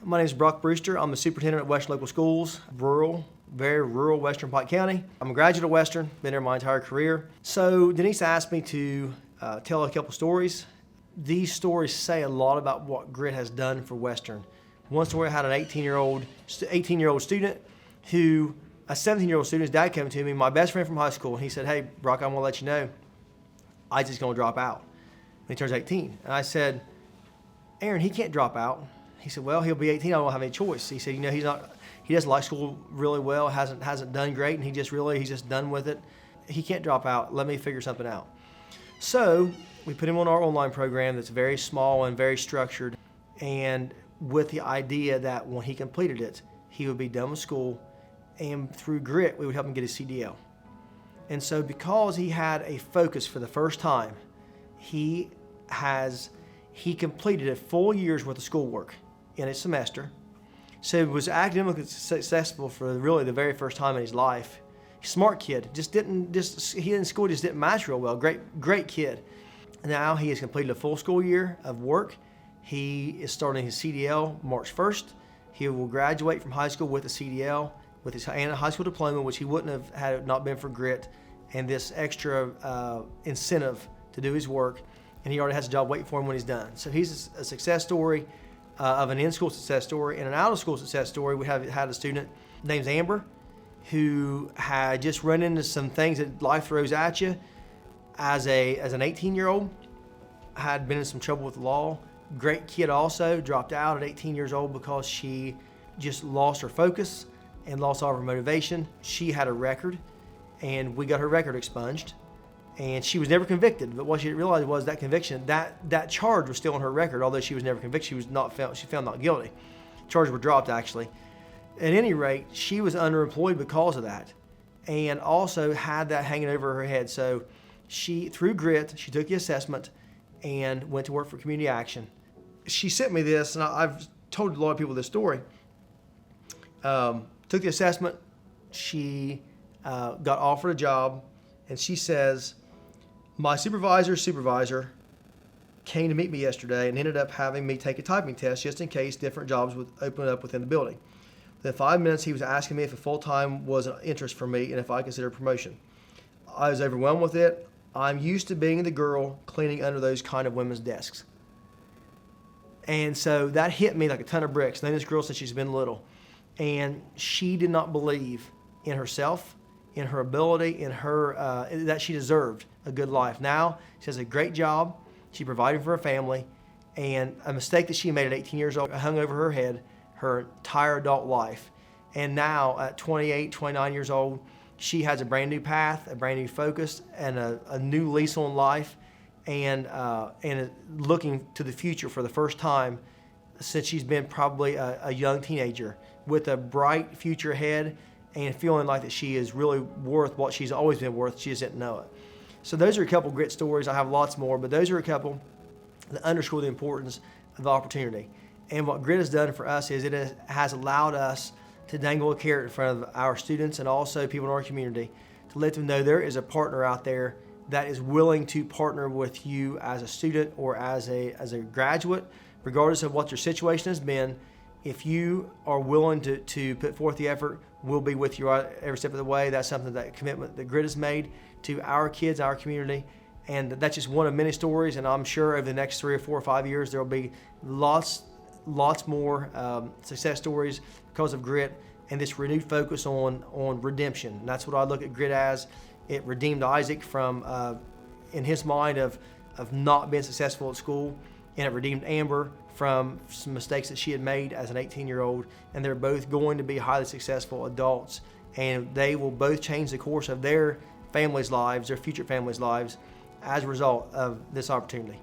My name is Brock Brewster. I'm the superintendent at Western Local Schools, very rural Western Pike County. I'm a graduate of Western, been there my entire career. So Denise asked me to tell a couple stories. These stories say a lot about what grit has done for Western. One story, I had an 18-year-old student who, a 17-year-old student, his dad came to me, my best friend from high school, and he said, "Hey, Brock, I want to let you know, I'm just going to drop out when he turns 18. And I said, "Aaron, he can't drop out." He said, "Well, he'll be 18. I don't have any choice." He said, he doesn't like school really well, hasn't done great, and he's just done with it. He can't drop out. Let me figure something out. So we put him on our online program that's very small and very structured, and with the idea that when he completed it, he would be done with school, and through grit, we would help him get his CDL. And so because he had a focus for the first time, he completed a full year's worth of schoolwork in a semester. So he was academically successful for really the very first time in his life. Smart kid, he in school just didn't match real well. Great kid. Now he has completed a full school year of work. He is starting his CDL March 1st. He will graduate from high school with a CDL, with his high school diploma, which he wouldn't have had it not been for grit and this extra incentive to do his work. And he already has a job waiting for him when he's done. So he's a success story of an in-school success story. And an out-of-school success story, we had a student named Amber who had just run into some things that life throws at you. As an 18-year-old, had been in some trouble with the law. Great kid also, dropped out at 18 years old because she just lost her focus and lost all of her motivation. She had a record, and we got her record expunged. And she was never convicted, but what she didn't realize was that conviction, that charge was still on her record, although she was never convicted. She found not guilty. Charges were dropped, actually. At any rate, she was underemployed because of that, and also had that hanging over her head. So she, through grit, she took the assessment and went to work for Community Action. She sent me this, and I've told a lot of people this story. Took the assessment. She got offered a job, and she says, "My supervisor came to meet me yesterday and ended up having me take a typing test just in case different jobs would open up within the building. Within 5 minutes, he was asking me if a full-time was an interest for me and if I considered promotion. I was overwhelmed with it. I'm used to being the girl cleaning under those kind of women's desks." And so that hit me like a ton of bricks. Known this girl since she's been little. And she did not believe in herself, in her ability, in her that she deserved a good life. Now she has a great job. She provided for her family, and a mistake that she made at 18 years old hung over her head her entire adult life. And now at 28, 29 years old, she has a brand new path, a brand new focus, and a new lease on life, and looking to the future for the first time since she's been probably a young teenager, with a bright future ahead and feeling like that she is really worth what she's always been worth. She just didn't know it. So those are a couple grit stories. I have lots more, but those are a couple that underscore the importance of opportunity. And what grit has done for us is it has allowed us to dangle a carrot in front of our students and also people in our community to let them know there is a partner out there that is willing to partner with you as a student or as a graduate, regardless of what your situation has been. If you are willing to put forth the effort, we'll be with you every step of the way. That's something, that commitment that grit has made to our kids, our community. And that's just one of many stories, and I'm sure over the next 3 or 4 or 5 years, there will be lots more success stories because of grit and this renewed focus on redemption. And that's what I look at grit as. It redeemed Isaac from, in his mind, of not being successful at school, and it redeemed Amber from some mistakes that she had made as an 18-year-old, and they're both going to be highly successful adults, and they will both change the course of their families' lives, their future families' lives, as a result of this opportunity.